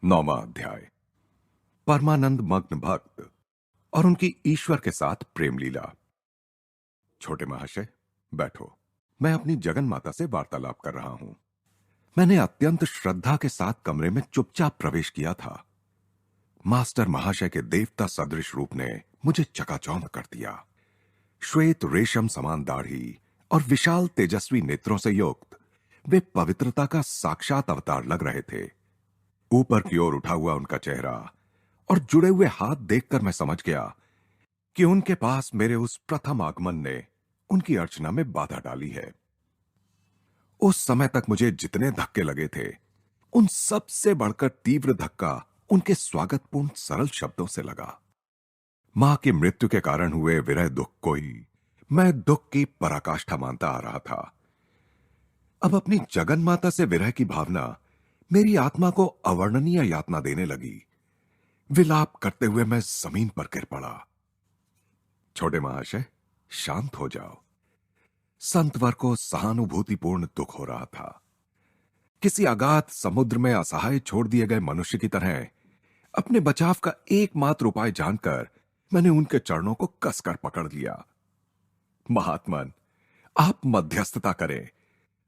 9वां अध्याय। परमानंद मग्न भक्त और उनकी ईश्वर के साथ प्रेम लीला। छोटे महाशय, बैठो। मैं अपनी जगन माता से वार्तालाप कर रहा हूं। मैंने अत्यंत श्रद्धा के साथ कमरे में चुपचाप प्रवेश किया था। मास्टर महाशय के देवता सदृश रूप ने मुझे चकाचौंध कर दिया। श्वेत रेशम समान दाढ़ी और विशाल तेजस्वी नेत्रों से युक्त वे पवित्रता का साक्षात अवतार लग रहे थे। ऊपर की ओर उठा हुआ उनका चेहरा और जुड़े हुए हाथ देखकर मैं समझ गया कि उनके पास मेरे उस प्रथम आगमन ने उनकी अर्चना में बाधा डाली है। उस समय तक मुझे जितने धक्के लगे थे, उन सब से बढ़कर तीव्र धक्का उनके स्वागतपूर्ण सरल शब्दों से लगा। मां की मृत्यु के कारण हुए विरह दुख को ही मैं दुख की पराकाष्ठा मानता आ रहा था। अब अपनी जगन माता से विरह की भावना मेरी आत्मा को अवर्णनीय यातना देने लगी। विलाप करते हुए मैं जमीन पर गिर पड़ा। छोटे महाशय, शांत हो जाओ। संतवर को सहानुभूतिपूर्ण दुख हो रहा था। किसी अगाध समुद्र में असहाय छोड़ दिए गए मनुष्य की तरह अपने बचाव का एकमात्र उपाय जानकर मैंने उनके चरणों को कसकर पकड़ लिया। महात्मन, आप मध्यस्थता करें।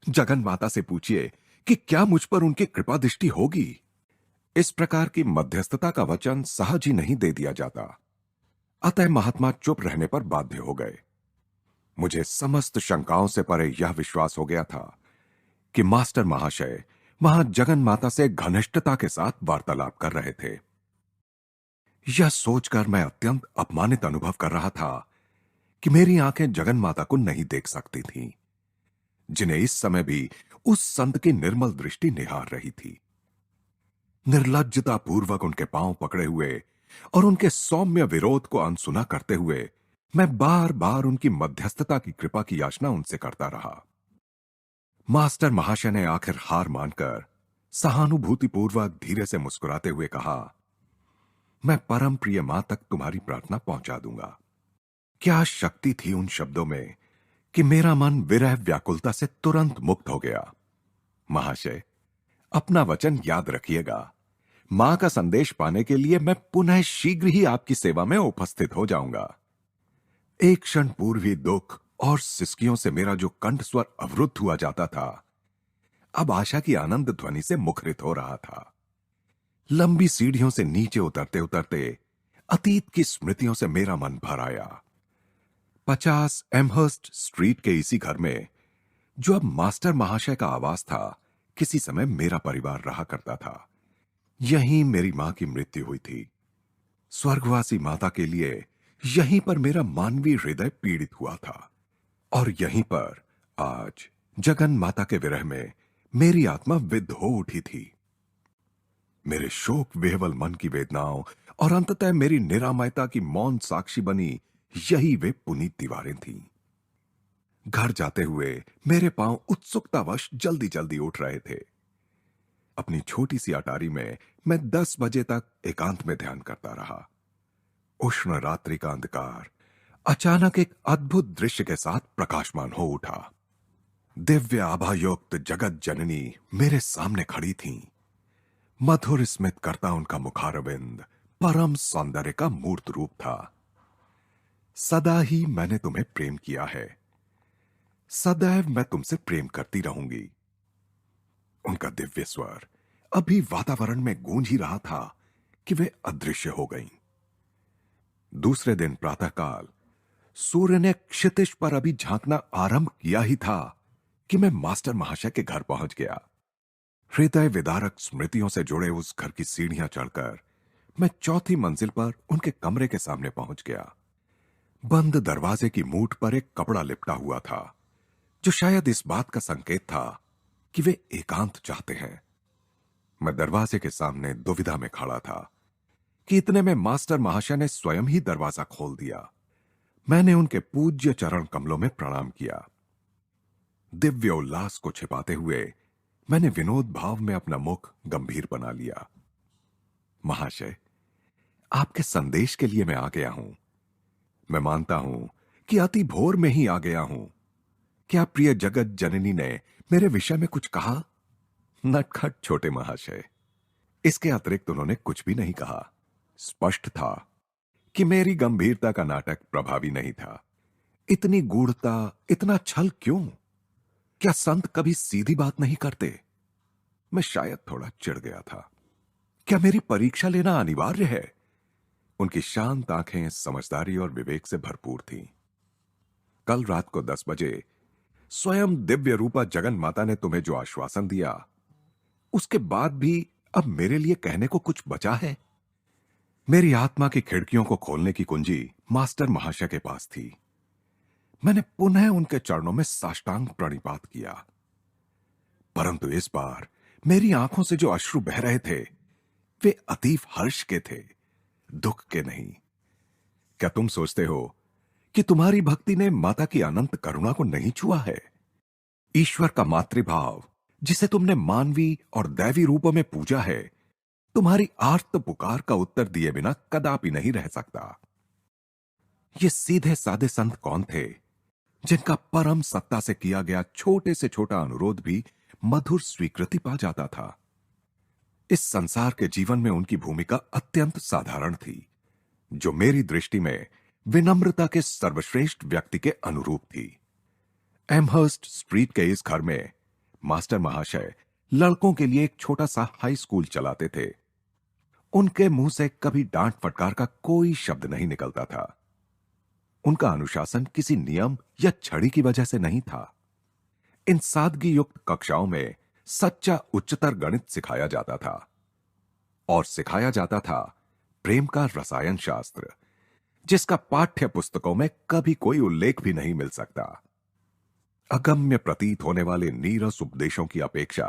जगन माता से पूछिए कि क्या मुझ पर उनकी कृपा दृष्टि होगी। इस प्रकार की मध्यस्थता का वचन सहज ही नहीं दे दिया जाता। अतः महात्मा चुप रहने पर बाध्य हो गए। मुझे समस्त शंकाओं से परे यह विश्वास हो गया था कि मास्टर महाशय वहां जगन माता से घनिष्ठता के साथ वार्तालाप कर रहे थे। यह सोचकर मैं अत्यंत अपमानित अनुभव कर रहा था कि मेरी आंखें जगन माता को नहीं देख सकती थीं, जिन्हें इस समय भी उस संत की निर्मल दृष्टि निहार रही थी। निर्लज्जता पूर्वक उनके पांव पकड़े हुए और उनके सौम्य विरोध को अनसुना करते हुए मैं बार बार उनकी मध्यस्थता की कृपा की याचना उनसे करता रहा। मास्टर महाशय ने आखिर हार मानकर सहानुभूतिपूर्वक धीरे से मुस्कुराते हुए कहा, मैं परम प्रिय मां तक तुम्हारी प्रार्थना पहुंचा दूंगा। क्या शक्ति थी उन शब्दों में कि मेरा मन विरह व्याकुलता से तुरंत मुक्त हो गया। महाशय, अपना वचन याद रखिएगा। मां का संदेश पाने के लिए मैं पुनः शीघ्र ही आपकी सेवा में उपस्थित हो जाऊंगा। एक क्षण पूर्व ही दुख और सिसकियों से मेरा जो कंठ स्वर अवरुद्ध हुआ जाता था, अब आशा की आनंद ध्वनि से मुखरित हो रहा था। लंबी सीढ़ियों से नीचे उतरते उतरते अतीत की स्मृतियों से मेरा मन भर आया। 50 एमहर्स्ट स्ट्रीट के इसी घर में, जो अब मास्टर महाशय का आवास था, किसी समय मेरा परिवार रहा करता था। यहीं मेरी मां की मृत्यु हुई थी। स्वर्गवासी माता के लिए यहीं पर मेरा मानवीय हृदय पीड़ित हुआ था और यहीं पर आज जगन माता के विरह में मेरी आत्मा विद्ध हो उठी थी। मेरे शोक विह्वल मन की वेदनाओं और अंततः मेरी निरामयता की मौन साक्षी बनी यही वे पुनीत दीवारें थीं। घर जाते हुए मेरे पांव उत्सुकतावश जल्दी जल्दी उठ रहे थे। अपनी छोटी सी अटारी में मैं 10 बजे तक एकांत में ध्यान करता रहा। उष्ण रात्रि का अंधकार अचानक एक अद्भुत दृश्य के साथ प्रकाशमान हो उठा। दिव्य आभायुक्त जगत जननी मेरे सामने खड़ी थीं। मधुर स्मित करता उनका मुखारविंद परम सौंदर्य का मूर्त रूप था। सदा ही मैंने तुम्हें प्रेम किया है, सदैव मैं तुमसे प्रेम करती रहूंगी। उनका दिव्य स्वर अभी वातावरण में गूंज ही रहा था कि वे अदृश्य हो गईं। दूसरे दिन प्रातःकाल सूर्य ने क्षितिज पर अभी झांकना आरंभ किया ही था कि मैं मास्टर महाशय के घर पहुंच गया। हृदय विदारक स्मृतियों से जुड़े उस घर की सीढ़ियां चढ़कर मैं चौथी मंजिल पर उनके कमरे के सामने पहुंच गया। बंद दरवाजे की मूठ पर एक कपड़ा लिपटा हुआ था, जो शायद इस बात का संकेत था कि वे एकांत चाहते हैं। मैं दरवाजे के सामने दुविधा में खड़ा था कि इतने में मास्टर महाशय ने स्वयं ही दरवाजा खोल दिया। मैंने उनके पूज्य चरण कमलों में प्रणाम किया। दिव्य उल्लास को छिपाते हुए मैंने विनोद भाव में अपना मुख गंभीर बना लिया। महाशय, आपके संदेश के लिए मैं आ गया हूं। मैं मानता हूं कि अति भोर में ही आ गया हूं। क्या प्रिय जगत जननी ने मेरे विषय में कुछ कहा? नटखट छोटे महाशय, इसके अतिरिक्त उन्होंने कुछ भी नहीं कहा। स्पष्ट था कि मेरी गंभीरता का नाटक प्रभावी नहीं था। इतनी गूढ़ता, इतना छल क्यों? क्या संत कभी सीधी बात नहीं करते? मैं शायद थोड़ा चिढ़ गया था। क्या मेरी परीक्षा लेना अनिवार्य है? उनकी शांत आंखें समझदारी और विवेक से भरपूर थीं। कल रात को 10 बजे स्वयं दिव्य रूपा जगन माता ने तुम्हें जो आश्वासन दिया, उसके बाद भी अब मेरे लिए कहने को कुछ बचा है? मेरी आत्मा की खिड़कियों को खोलने की कुंजी मास्टर महाशय के पास थी। मैंने पुनः उनके चरणों में साष्टांग प्रणिपात किया, परंतु इस बार मेरी आंखों से जो अश्रु बह रहे थे वे अतीव हर्ष के थे, दुख के नहीं। क्या तुम सोचते हो कि तुम्हारी भक्ति ने माता की अनंत करुणा को नहीं छुआ है? ईश्वर का मातृभाव, जिसे तुमने मानवी और दैवी रूपों में पूजा है, तुम्हारी आर्त पुकार का उत्तर दिए बिना कदापि नहीं रह सकता। ये सीधे साधे संत कौन थे जिनका परम सत्ता से किया गया छोटे से छोटा अनुरोध भी मधुर स्वीकृति पा जाता था? इस संसार के जीवन में उनकी भूमिका अत्यंत साधारण थी, जो मेरी दृष्टि में विनम्रता के सर्वश्रेष्ठ व्यक्ति के अनुरूप थी। एमहर्स्ट स्ट्रीट के इस घर में मास्टर महाशय लड़कों के लिए एक छोटा सा हाई स्कूल चलाते थे। उनके मुंह से कभी डांट फटकार का कोई शब्द नहीं निकलता था। उनका अनुशासन किसी नियम या छड़ी की वजह से नहीं था। इन सादगी युक्त कक्षाओं में सच्चा उच्चतर गणित सिखाया जाता था, और सिखाया जाता था प्रेम का रसायन शास्त्र, जिसका पाठ्य पुस्तकों में कभी कोई उल्लेख भी नहीं मिल सकता। अगम्य प्रतीत होने वाले नीरस उपदेशों की अपेक्षा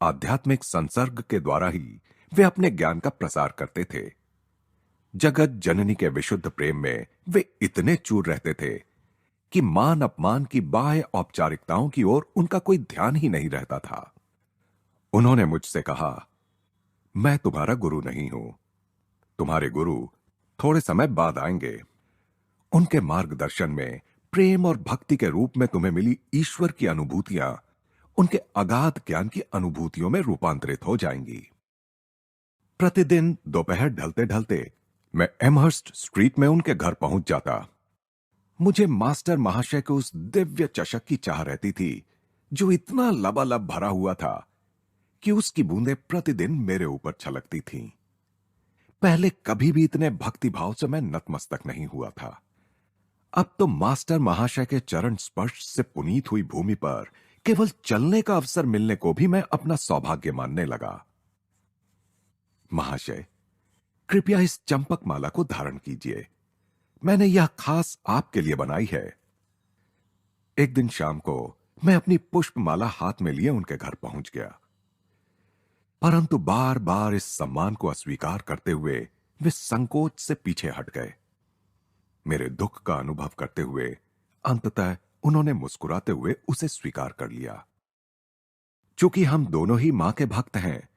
आध्यात्मिक संसर्ग के द्वारा ही वे अपने ज्ञान का प्रसार करते थे। जगत जननी के विशुद्ध प्रेम में वे इतने चूर रहते थे कि मान अपमान की बाह्य औपचारिकताओं की ओर उनका कोई ध्यान ही नहीं रहता था। उन्होंने मुझसे कहा, मैं तुम्हारा गुरु नहीं हूं, तुम्हारे गुरु थोड़े समय बाद आएंगे। उनके मार्गदर्शन में प्रेम और भक्ति के रूप में तुम्हें मिली ईश्वर की अनुभूतियां उनके अगाध ज्ञान की अनुभूतियों में रूपांतरित हो जाएंगी। प्रतिदिन दोपहर ढलते ढलते मैं एमहर्स्ट स्ट्रीट में उनके घर पहुंच जाता। मुझे मास्टर महाशय के उस दिव्य चषक की चाह रहती थी, जो इतना लबालब भरा हुआ था कि उसकी बूंदें प्रतिदिन मेरे ऊपर छलकती थीं। पहले कभी भी इतने भक्ति भाव से मैं नतमस्तक नहीं हुआ था। अब तो मास्टर महाशय के चरण स्पर्श से पुनीत हुई भूमि पर केवल चलने का अवसर मिलने को भी मैं अपना सौभाग्य मानने लगा। महाशय, कृपया इस चंपक माला को धारण कीजिए, मैंने यह खास आपके लिए बनाई है। एक दिन शाम को मैं अपनी पुष्पमाला हाथ में लिए उनके घर पहुंच गया, परंतु बार बार इस सम्मान को अस्वीकार करते हुए वे संकोच से पीछे हट गए। मेरे दुख का अनुभव करते हुए अंततः उन्होंने मुस्कुराते हुए उसे स्वीकार कर लिया। चूंकि हम दोनों ही मां के भक्त हैं,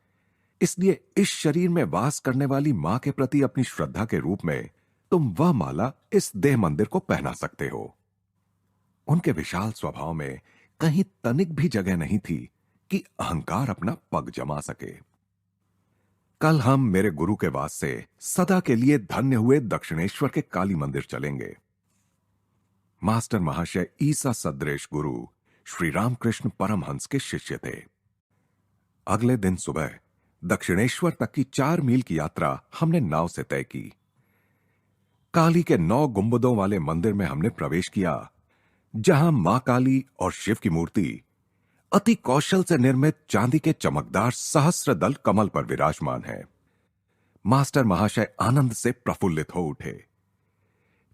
इसलिए इस शरीर में वास करने वाली मां के प्रति अपनी श्रद्धा के रूप में तुम वह माला इस देह मंदिर को पहना सकते हो। उनके विशाल स्वभाव में कहीं तनिक भी जगह नहीं थी कि अहंकार अपना पग जमा सके। कल हम मेरे गुरु के वास से सदा के लिए धन्य हुए दक्षिणेश्वर के काली मंदिर चलेंगे। मास्टर महाशय ईसा सदृश गुरु श्री रामकृष्ण परमहंस के शिष्य थे। अगले दिन सुबह दक्षिणेश्वर तक की 4 मील की यात्रा हमने नाव से तय की। काली के 9 गुंबदों वाले मंदिर में हमने प्रवेश किया, जहां मां काली और शिव की मूर्ति अति कौशल से निर्मित चांदी के चमकदार सहस्र दल कमल पर विराजमान है। मास्टर महाशय आनंद से प्रफुल्लित हो उठे।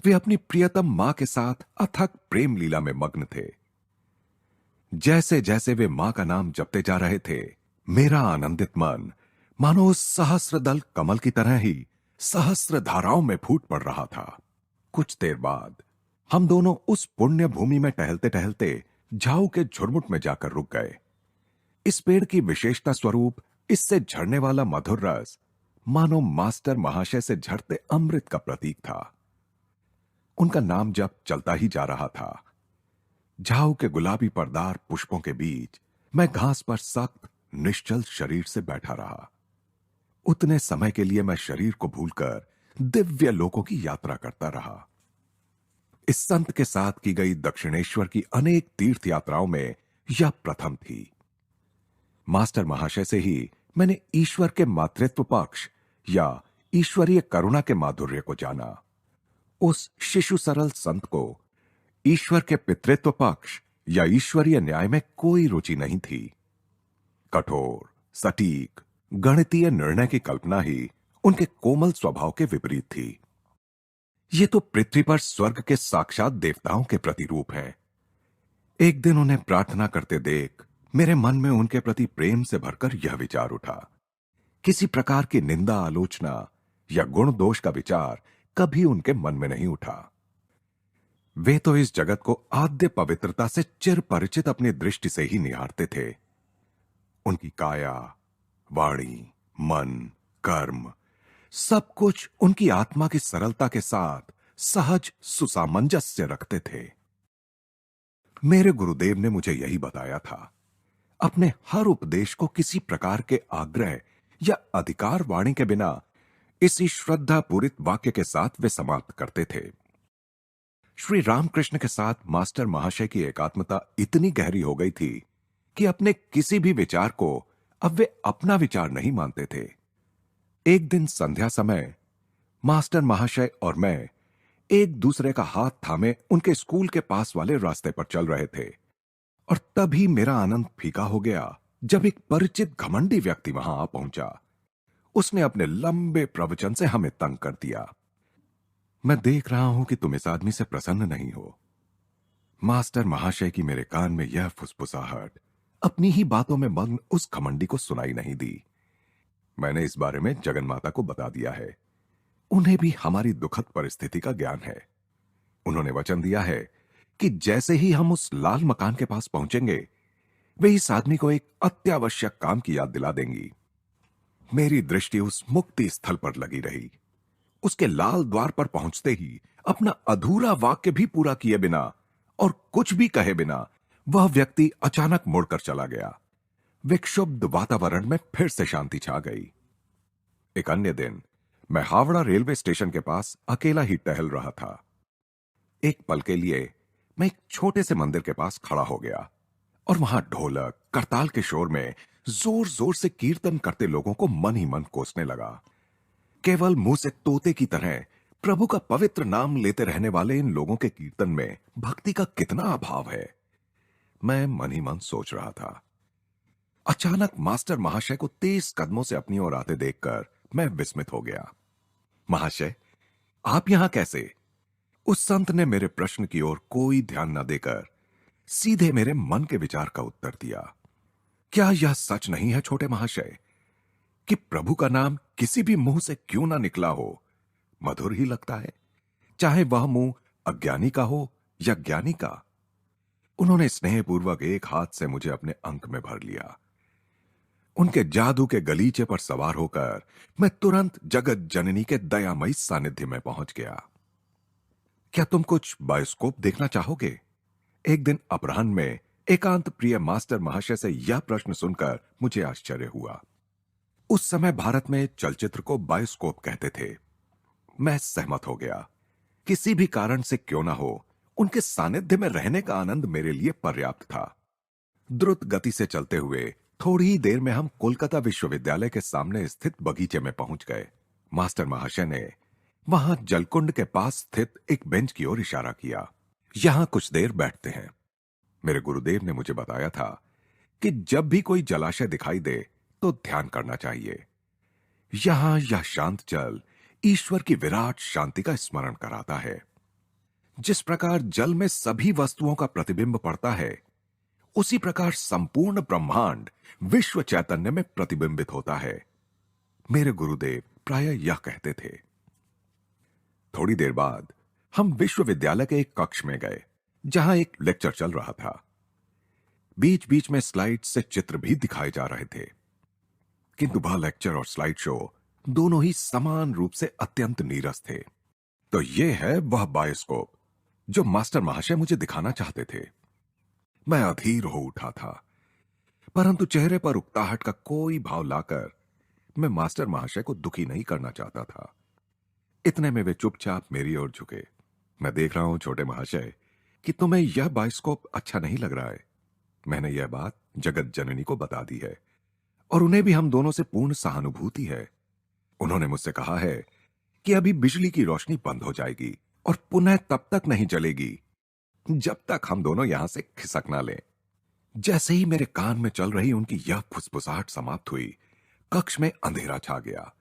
वे अपनी प्रियतम मां के साथ अथक प्रेम लीला में मग्न थे। जैसे जैसे वे मां का नाम जपते जा रहे थे, मेरा आनंदित मन मानो उस सहस्र दल कमल की तरह ही सहस्र धाराओं में फूट पड़ रहा था। कुछ देर बाद हम दोनों उस पुण्य भूमि में टहलते टहलते झाऊ के झुरमुट में जाकर रुक गए। इस पेड़ की विशेषता स्वरूप इससे झरने वाला मधुर रस मानो मास्टर महाशय से झरते अमृत का प्रतीक था। उनका नाम जप चलता ही जा रहा था। झाऊ के गुलाबी पर्दार पुष्पों के बीच मैं घास पर सख्त निश्चल शरीर से बैठा रहा। उतने समय के लिए मैं शरीर को भूलकर दिव्य लोकों की यात्रा करता रहा। इस संत के साथ की गई दक्षिणेश्वर की अनेक तीर्थ यात्राओं में यह प्रथम थी। मास्टर महाशय से ही मैंने ईश्वर के मातृत्व पक्ष या ईश्वरीय करुणा के माधुर्य को जाना। उस शिशु सरल संत को ईश्वर के पितृत्व पक्ष या ईश्वरीय न्याय में कोई रुचि नहीं थी। कठोर, सटीक, गणितीय निर्णय की कल्पना ही उनके कोमल स्वभाव के विपरीत थी। ये तो पृथ्वी पर स्वर्ग के साक्षात देवताओं के प्रतिरूप हैं। एक दिन उन्हें प्रार्थना करते देख मेरे मन में उनके प्रति प्रेम से भरकर यह विचार उठा। किसी प्रकार की निंदा, आलोचना या गुण दोष का विचार कभी उनके मन में नहीं उठा। वे तो इस जगत को आद्य पवित्रता से चिर परिचित अपनी दृष्टि से ही निहारते थे। उनकी काया, वाणी, मन, कर्म सब कुछ उनकी आत्मा की सरलता के साथ सहज सुसामंजस्य रखते थे। मेरे गुरुदेव ने मुझे यही बताया था। अपने हर उपदेश को किसी प्रकार के आग्रह या अधिकार वाणी के बिना इसी श्रद्धा पूरित वाक्य के साथ वे समाप्त करते थे। श्री रामकृष्ण के साथ मास्टर महाशय की एकात्मता इतनी गहरी हो गई थी कि अपने किसी भी विचार को अब वे अपना विचार नहीं मानते थे। एक दिन संध्या समय मास्टर महाशय और मैं एक दूसरे का हाथ थामे उनके स्कूल के पास वाले रास्ते पर चल रहे थे और तभी मेरा आनंद फीका हो गया जब एक परिचित घमंडी व्यक्ति वहां आ पहुंचा। उसने अपने लंबे प्रवचन से हमें तंग कर दिया। मैं देख रहा हूं कि तुम इस आदमी से प्रसन्न नहीं हो। मास्टर महाशय की मेरे कान में यह फुसफुसाहट अपनी ही बातों में मग्न उस घमंडी को सुनाई नहीं दी। मैंने इस बारे में जगन माता को बता दिया है। उन्हें भी हमारी दुखद परिस्थिति का ज्ञान है। उन्होंने वचन दिया है कि जैसे ही हम उस लाल मकान के पास पहुंचेंगे वे इस आदमी को एक अत्यावश्यक काम की याद दिला देंगी। मेरी दृष्टि उस मुक्ति स्थल पर लगी रही। उसके लाल द्वार पर पहुंचते ही अपना अधूरा वाक्य भी पूरा किए बिना और कुछ भी कहे बिना वह व्यक्ति अचानक मुड़कर चला गया। विक्षुब्ध वातावरण में फिर से शांति छा गई। एक अन्य दिन मैं हावड़ा रेलवे स्टेशन के पास अकेला ही टहल रहा था। एक पल के लिए मैं एक छोटे से मंदिर के पास खड़ा हो गया और वहां ढोलक, करताल के शोर में जोर जोर से कीर्तन करते लोगों को मन ही मन कोसने लगा। केवल मुंह से तोते की तरह प्रभु का पवित्र नाम लेते रहने वाले इन लोगों के कीर्तन में भक्ति का कितना अभाव है, मैं मन ही मन सोच रहा था। अचानक मास्टर महाशय को तेज कदमों से अपनी ओर आते देखकर मैं विस्मित हो गया। महाशय, आप यहां कैसे? उस संत ने मेरे प्रश्न की ओर कोई ध्यान न देकर सीधे मेरे मन के विचार का उत्तर दिया। क्या यह सच नहीं है छोटे महाशय कि प्रभु का नाम किसी भी मुंह से क्यों ना निकला हो, मधुर ही लगता है, चाहे वह मुंह अज्ञानी का हो या ज्ञानी का? उन्होंने स्नेहपूर्वक एक हाथ से मुझे अपने अंक में भर लिया। उनके जादू के गलीचे पर सवार होकर मैं तुरंत जगत जननी के दयामयी सानिध्य में पहुंच गया। क्या तुम कुछ बायोस्कोप देखना चाहोगे? एक दिन अपराह्न में एकांत प्रिय मास्टर महाशय से यह प्रश्न सुनकर मुझे आश्चर्य हुआ। उस समय भारत में चलचित्र को बायोस्कोप कहते थे। मैं सहमत हो गया। किसी भी कारण से क्यों ना हो, उनके सानिध्य में रहने का आनंद मेरे लिए पर्याप्त था। द्रुत गति से चलते हुए थोड़ी ही देर में हम कोलकाता विश्वविद्यालय के सामने स्थित बगीचे में पहुंच गए। मास्टर महाशय ने वहां जलकुंड के पास स्थित एक बेंच की ओर इशारा किया। यहां कुछ देर बैठते हैं। मेरे गुरुदेव ने मुझे बताया था कि जब भी कोई जलाशय दिखाई दे तो ध्यान करना चाहिए। यहां यह शांत जल ईश्वर की विराट शांति का स्मरण कराता है। जिस प्रकार जल में सभी वस्तुओं का प्रतिबिंब पड़ता है, उसी प्रकार संपूर्ण ब्रह्मांड विश्व चैतन्य में प्रतिबिंबित होता है। मेरे गुरुदेव प्रायः यह कहते थे। थोड़ी देर बाद हम विश्वविद्यालय के एक कक्ष में गए जहां एक लेक्चर चल रहा था। बीच बीच में स्लाइड से चित्र भी दिखाए जा रहे थे, किंतु वह लेक्चर और स्लाइड शो दोनों ही समान रूप से अत्यंत नीरस थे। तो यह है वह बायोस्कोप जो मास्टर महाशय मुझे दिखाना चाहते थे। मैं अधीर हो उठा था, परंतु चेहरे पर उकताहट का कोई भाव लाकर मैं मास्टर महाशय को दुखी नहीं करना चाहता था। इतने में वे चुपचाप मेरी ओर झुके। मैं देख रहा हूं छोटे महाशय कि तुम्हें यह बायोस्कोप अच्छा नहीं लग रहा है। मैंने यह बात जगत जननी को बता दी है और उन्हें भी हम दोनों से पूर्ण सहानुभूति है। उन्होंने मुझसे कहा है कि अभी बिजली की रोशनी बंद हो जाएगी और पुनः तब तक नहीं चलेगी जब तक हम दोनों यहां से खिसक ना लें। जैसे ही मेरे कान में चल रही उनकी यह फुसफुसाहट समाप्त हुई, कक्ष में अंधेरा छा गया।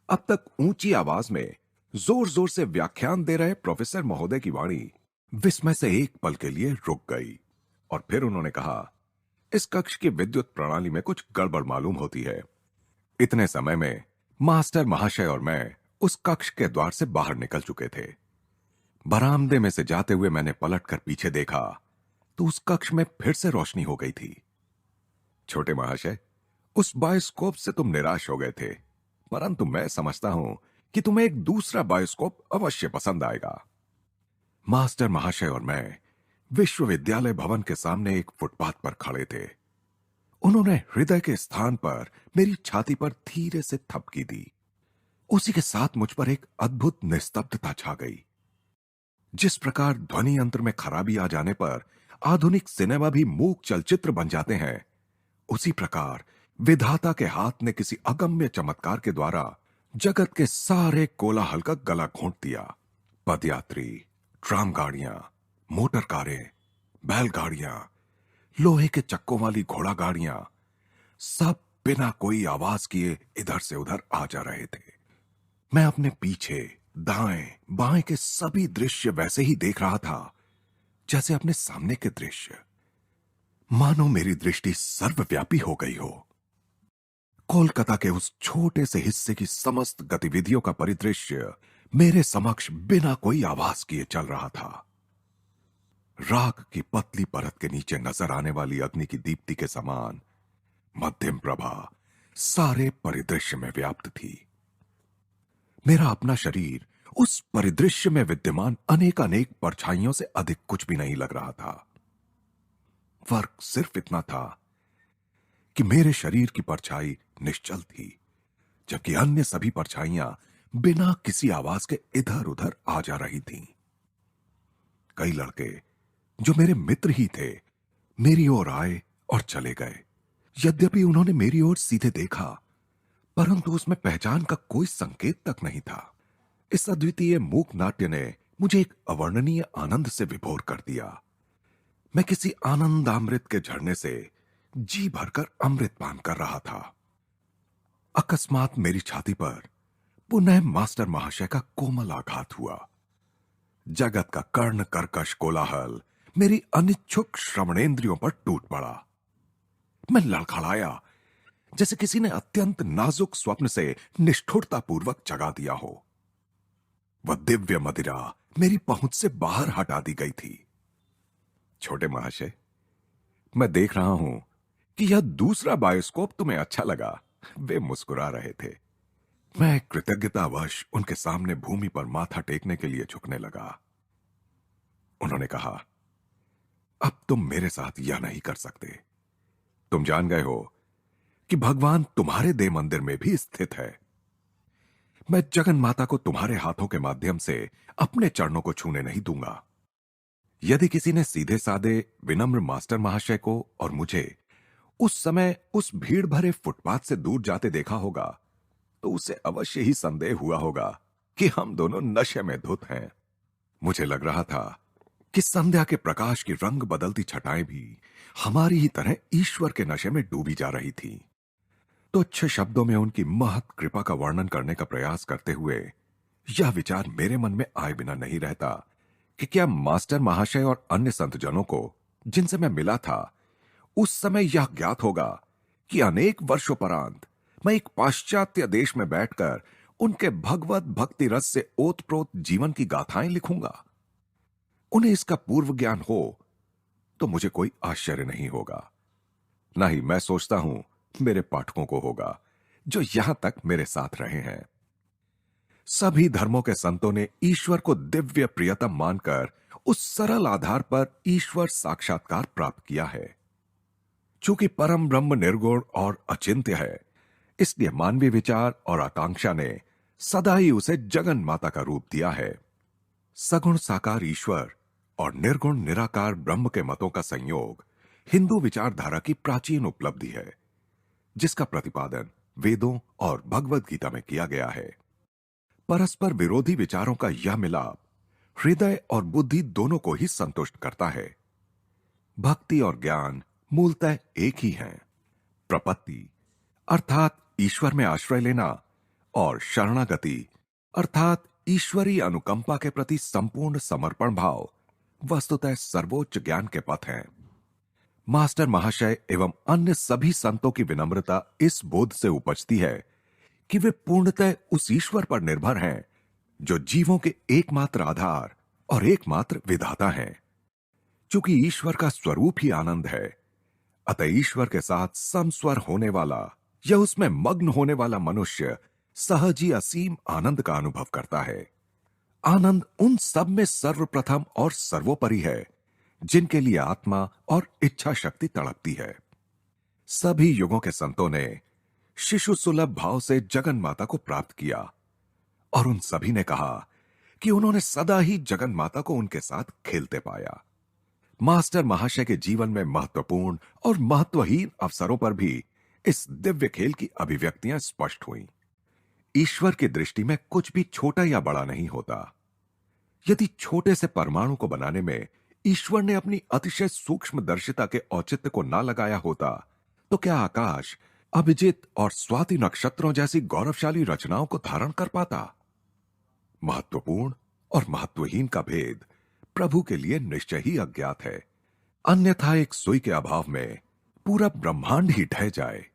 अब तक ऊंची आवाज में जोर जोर से व्याख्यान दे रहे प्रोफेसर महोदय की वाणी विस्मय से एक पल के लिए रुक गई और फिर उन्होंने कहा, इस कक्ष की विद्युत प्रणाली में कुछ गड़बड़ मालूम होती है। इतने समय में मास्टर महाशय और मैं उस कक्ष के द्वार से बाहर निकल चुके थे। बरामदे में से जाते हुए मैंने पलटकर पीछे देखा तो उस कक्ष में फिर से रोशनी हो गई थी। छोटे महाशय, उस बायोस्कोप से तुम निराश हो गए थे, परंतु मैं समझता हूं कि तुम्हें एक दूसरा बायोस्कोप अवश्य पसंद आएगा। मास्टर महाशय और मैं विश्वविद्यालय भवन के सामने एक फुटपाथ पर खड़े थे। उन्होंने हृदय के स्थान पर मेरी छाती पर धीरे से थपकी दी। उसी के साथ मुझ पर एक अद्भुत निस्तब्धता छा गई। जिस प्रकार ध्वनि यंत्र में खराबी आ जाने पर आधुनिक सिनेमा भी मूक चलचित्र बन जाते हैं, उसी प्रकार विधाता के हाथ ने किसी अगम्य चमत्कार के द्वारा जगत के सारे कोलाहल का गला घोंट दिया। पदयात्री, ट्राम गाड़ियां, मोटर कारें, बैलगाड़ियां, लोहे के चक्कों वाली घोड़ा गाड़ियां, सब बिना कोई आवाज किए इधर से उधर आ जा रहे थे। मैं अपने पीछे, दाएं, बाएं के सभी दृश्य वैसे ही देख रहा था जैसे अपने सामने के दृश्य। मानो मेरी दृष्टि सर्वव्यापी हो गई हो। कोलकाता के उस छोटे से हिस्से की समस्त गतिविधियों का परिदृश्य मेरे समक्ष बिना कोई आवाज किए चल रहा था। राख की पतली परत के नीचे नजर आने वाली अग्नि की दीप्ति के समान मध्यम प्रभा सारे परिदृश्य में व्याप्त थी। मेरा अपना शरीर उस परिदृश्य में विद्यमान अनेक परछाइयों से अधिक कुछ भी नहीं लग रहा था। फर्क सिर्फ इतना था कि मेरे शरीर की परछाई निश्चल थी, जबकि अन्य सभी परछाइयां बिना किसी आवाज के इधर उधर आ जा रही थीं। कई लड़के जो मेरे मित्र ही थे मेरी ओर आए और चले गए। यद्यपि उन्होंने मेरी ओर सीधे देखा, परंतु उसमें पहचान का कोई संकेत तक नहीं था। इस अद्वितीय मूक नाट्य ने मुझे एक अवर्णनीय आनंद से विभोर कर दिया। मैं किसी आनंदामृत के झरने से जी भरकर अमृत पान कर रहा था। अकस्मात मेरी छाती पर पुनः मास्टर महाशय का कोमल आघात हुआ। जगत का कर्ण कर्कश कोलाहल मेरी अनिच्छुक श्रवणेंद्रियों पर टूट पड़ा। मैं लड़खड़ाया जैसे किसी ने अत्यंत नाजुक स्वप्न से निष्ठुरतापूर्वक जगा दिया हो। वह दिव्य मदिरा मेरी पहुंच से बाहर हटा दी गई थी। छोटे महाशय, मैं देख रहा हूं कि यह दूसरा बायोस्कोप तुम्हें अच्छा लगा। वे मुस्कुरा रहे थे। मैं कृतज्ञतावश उनके सामने भूमि पर माथा टेकने के लिए झुकने लगा। उन्होंने कहा, अब तुम मेरे साथ यह नहीं कर सकते। तुम जान गए हो कि भगवान तुम्हारे देह मंदिर में भी स्थित है। मैं जगन माता को तुम्हारे हाथों के माध्यम से अपने चरणों को छूने नहीं दूंगा। यदि किसी ने सीधे साधे विनम्र मास्टर महाशय को और मुझे उस समय उस भीड़ भरे फुटपाथ से दूर जाते देखा होगा तो उसे अवश्य ही संदेह हुआ होगा कि हम दोनों नशे में धुत हैं। मुझे लग रहा था कि संध्या के प्रकाश की रंग बदलती छटाएं भी हमारी ही तरह ईश्वर के नशे में डूबी जा रही थी। तुच्छ शब्दों में उनकी महत कृपा का वर्णन करने का प्रयास करते हुए यह विचार मेरे मन में आए बिना नहीं रहता कि क्या मास्टर महाशय और अन्य संतजनों को जिनसे मैं मिला था उस समय यह ज्ञात होगा कि अनेक वर्षों परांत मैं एक पाश्चात्य देश में बैठकर उनके भगवत भक्ति रस से ओतप्रोत जीवन की गाथाएं लिखूंगा। उन्हें इसका पूर्व ज्ञान हो तो मुझे कोई आश्चर्य नहीं होगा। ना ही मैं सोचता हूं मेरे पाठकों को होगा जो यहां तक मेरे साथ रहे हैं। सभी धर्मों के संतों ने ईश्वर को दिव्य प्रियतम मानकर उस सरल आधार पर ईश्वर साक्षात्कार प्राप्त किया है। चूंकि परम ब्रह्म निर्गुण और अचिंत्य है, इसलिए मानवीय विचार और आकांक्षा ने सदा ही उसे जगन माता का रूप दिया है। सगुण साकार ईश्वर और निर्गुण निराकार ब्रह्म के मतों का संयोग हिंदू विचारधारा की प्राचीन उपलब्धि है, जिसका प्रतिपादन वेदों और भगवद गीता में किया गया है। परस्पर विरोधी विचारों का यह मिलाप हृदय और बुद्धि दोनों को ही संतुष्ट करता है। भक्ति और ज्ञान मूलतः एक ही हैं। प्रपत्ति अर्थात ईश्वर में आश्रय लेना और शरणागति अर्थात ईश्वरीय अनुकंपा के प्रति संपूर्ण समर्पण भाव वस्तुतः सर्वोच्च ज्ञान के पथ हैं। मास्टर महाशय एवं अन्य सभी संतों की विनम्रता इस बोध से उपजती है कि वे पूर्णतः उस ईश्वर पर निर्भर हैं जो जीवों के एकमात्र आधार और एकमात्र विधाता हैं। चूंकि ईश्वर का स्वरूप ही आनंद है, अतः ईश्वर के साथ समस्वर होने वाला या उसमें मग्न होने वाला मनुष्य सहज ही असीम आनंद का अनुभव करता है। आनंद उन सब में सर्वप्रथम और सर्वोपरि है जिनके लिए आत्मा और इच्छा शक्ति तड़पती है। सभी युगों के संतों ने शिशु सुलभ भाव से जगन माता को प्राप्त किया और उन सभी ने कहा कि उन्होंने सदा ही जगन माता को उनके साथ खेलते पाया। मास्टर महाशय के जीवन में महत्वपूर्ण और महत्वहीन अवसरों पर भी इस दिव्य खेल की अभिव्यक्तियां स्पष्ट हुईं। ईश्वर की दृष्टि में कुछ भी छोटा या बड़ा नहीं होता। यदि छोटे से परमाणु को बनाने में ईश्वर ने अपनी अतिशय सूक्ष्मदर्शिता के औचित्य को ना लगाया होता, तो क्या आकाश अभिजित और स्वाति नक्षत्रों जैसी गौरवशाली रचनाओं को धारण कर पाता? महत्वपूर्ण और महत्वहीन का भेद प्रभु के लिए निश्चय ही अज्ञात है, अन्यथा एक सुई के अभाव में पूरा ब्रह्मांड ही ढह जाए।